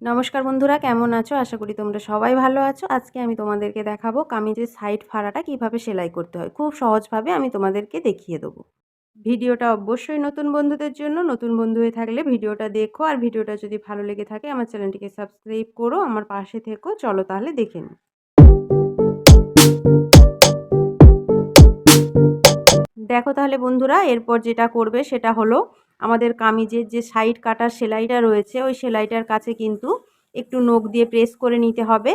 নমস্কার বন্ধুরা, কেমন আছো? আশা করি তোমরা সবাই ভালো আছো। আজকে আমি তোমাদেরকে দেখাবো কামিজের সাইড ফাড়াটা কিভাবে সেলাই করতে হয়। খুব সহজভাবে আমি তোমাদেরকে দেখিয়ে দেবো। ভিডিওটা অবশ্যই নতুন বন্ধুদের জন্য। নতুন বন্ধু হয়ে থাকলে ভিডিওটা দেখো, আর ভিডিওটা যদি ভালো লেগে থাকে আমার চ্যানেলটিকে সাবস্ক্রাইব করো, আমার পাশে থেকো। চলো তাহলে দেখে নিই। দেখো তাহলে বন্ধুরা, এরপর যেটা করবে সেটা হলো আমাদের কামিজের যে সাইড কাটার সেলাইটা রয়েছে ওই সেলাইটার কাছে কিন্তু একটু নখ দিয়ে প্রেস করে নিতে হবে।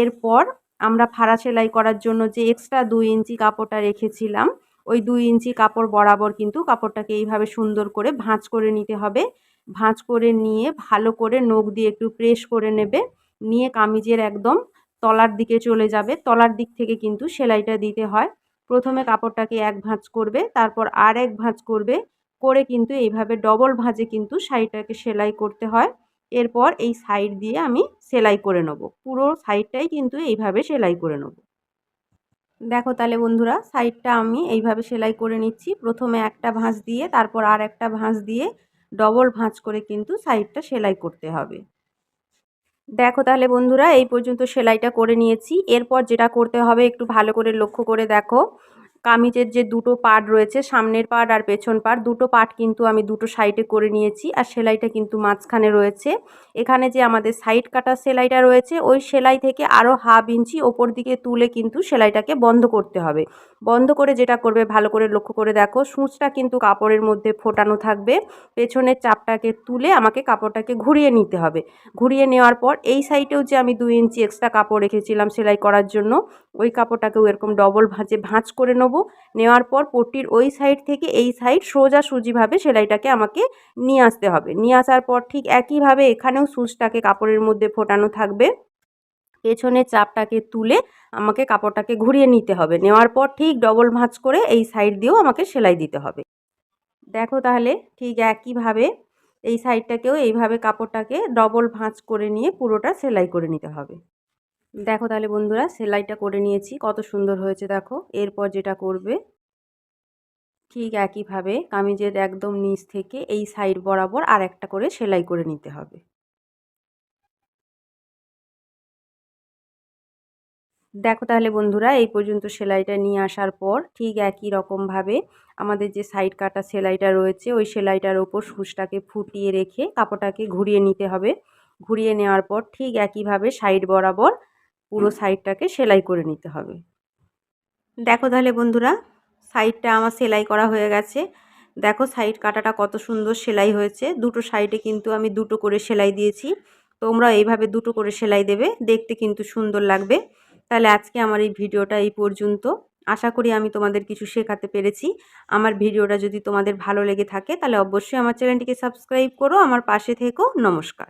এরপর আমরা ফাড়া সেলাই করার জন্য যে এক্সট্রা 2 ইঞ্চি কাপড়টা রেখেছিলাম ওই 2 ইঞ্চি কাপড় বরাবর কিন্তু কাপড়টাকে এইভাবে সুন্দর করে ভাঁজ করে নিতে হবে। ভাঁজ করে নিয়ে ভালো করে নখ দিয়ে একটু প্রেস করে নেবে। নিয়ে কামিজের একদম তলার দিকে চলে যাবে। তলার দিক থেকে কিন্তু সেলাইটা দিতে হয়। প্রথমে কাপড়টাকে এক ভাঁজ করবে, তারপর আর এক ভাঁজ করবে, করে কিন্তু এইভাবে ডবল ভাঁজে কিন্তু শাড়িটাকে সেলাই করতে হয়। এরপর এই সাইড দিয়ে আমি সেলাই করে নেব, পুরো সাইডটাই কিন্তু এইভাবে সেলাই করে নেব। দেখো তাহলে বন্ধুরা, সাইডটা আমি এইভাবে সেলাই করে নিচ্ছি। প্রথমে একটা ভাঁজ দিয়ে তারপর আর একটা ভাঁজ দিয়ে ডবল ভাঁজ করে কিন্তু সাইডটা সেলাই করতে হবে। দেখো তাহলে বন্ধুরা, এই পর্যন্ত সেলাইটা করে নিয়েছি। এরপর যেটা করতে হবে একটু ভালো করে লক্ষ্য করে দেখো। কামিজের যে দুটো পার্ট রয়েছে, সামনের পার্ট আর পেছন পার্ট, দুটো পার্ট কিন্তু আমি দুটো সাইডে করে নিয়েছি, আর সেলাইটা কিন্তু মাঝখানে রয়েছে। এখানে যে আমাদের সাইড কাটা সেলাইটা রয়েছে ওই সেলাই থেকে আরও হাফ ইঞ্চি ওপর দিকে তুলে কিন্তু সেলাইটাকে বন্ধ করতে হবে। বন্ধ করে যেটা করবে ভালো করে লক্ষ্য করে দেখো, সূঁচটা কিন্তু কাপড়ের মধ্যে ফোটানো থাকবে। পেছনের চাপটাকে তুলে আমাকে কাপড়টাকে ঘুরিয়ে নিতে হবে। ঘুরিয়ে নেওয়ার পর এই সাইডেও যে আমি 2 ইঞ্চি এক্সট্রা কাপড় রেখেছিলাম সেলাই করার জন্য ওই কাপড়টাকেও এরকম ডবল ভাঁজে ভাঁজ করে নেব। নেওয়ার পর পট্টির ওই সাইড থেকে এই সাইড সোজাসুজিভাবে সেলাইটাকে আমাকে নিয়ে আসতে হবে। নিয়ে আসার পর ঠিক একইভাবে এখানেও সূচটাকে কাপড়ের মধ্যে ফোটানো থাকবে। পেছনের চাপটাকে তুলে আমাকে কাপড়টাকে ঘুরিয়ে নিতে হবে। নেওয়ার পর ঠিক ডবল ভাঁজ করে এই সাইড দিয়েও আমাকে সেলাই দিতে হবে। দেখো তাহলে ঠিক একইভাবে এই সাইডটাকেও এইভাবে কাপড়টাকে ডবল ভাঁজ করে নিয়ে পুরোটা সেলাই করে নিতে হবে। দেখো তাহলে বন্ধুরা, সেলাইটা করে নিয়েছি, কত সুন্দর হয়েছে দেখো। এরপর যেটা করবে ঠিক একইভাবে কামিজের একদম নিচ থেকে এই সাইড বরাবর আর একটা করে সেলাই করে নিতে হবে। দেখো তাহলে বন্ধুরা, এই পর্যন্ত সেলাইটা নিয়ে আসার পর ঠিক একই রকমভাবে আমাদের যে সাইড কাটা সেলাইটা রয়েছে ওই সেলাইটার ওপর সূচটাকে ফুটিয়ে রেখে কাপড়টাকে ঘুরিয়ে নিতে হবে। ঘুরিয়ে নেওয়ার পর ঠিক একইভাবে সাইড বরাবর পুরো সাইডটাকে সেলাই করে নিতে হবে। দেখো তাহলে বন্ধুরা, সাইডটা আমার সেলাই করা হয়ে গেছে। দেখো সাইড কাটাটা কত সুন্দর সেলাই হয়েছে। দুটো সাইডে কিন্তু আমি দুটো করে সেলাই দিয়েছি। তোমরা এইভাবে দুটো করে সেলাই দেবে, দেখতে কিন্তু সুন্দর লাগবে। তাহলে আজকে আমার এই ভিডিওটা এই পর্যন্ত। আশা করি আমি তোমাদের কিছু শেখাতে পেরেছি। আমার ভিডিওটা যদি তোমাদের ভালো লেগে থাকে তাহলে অবশ্যই আমার চ্যানেলটিকে সাবস্ক্রাইব করো, আমার পাশে থেকো। নমস্কার।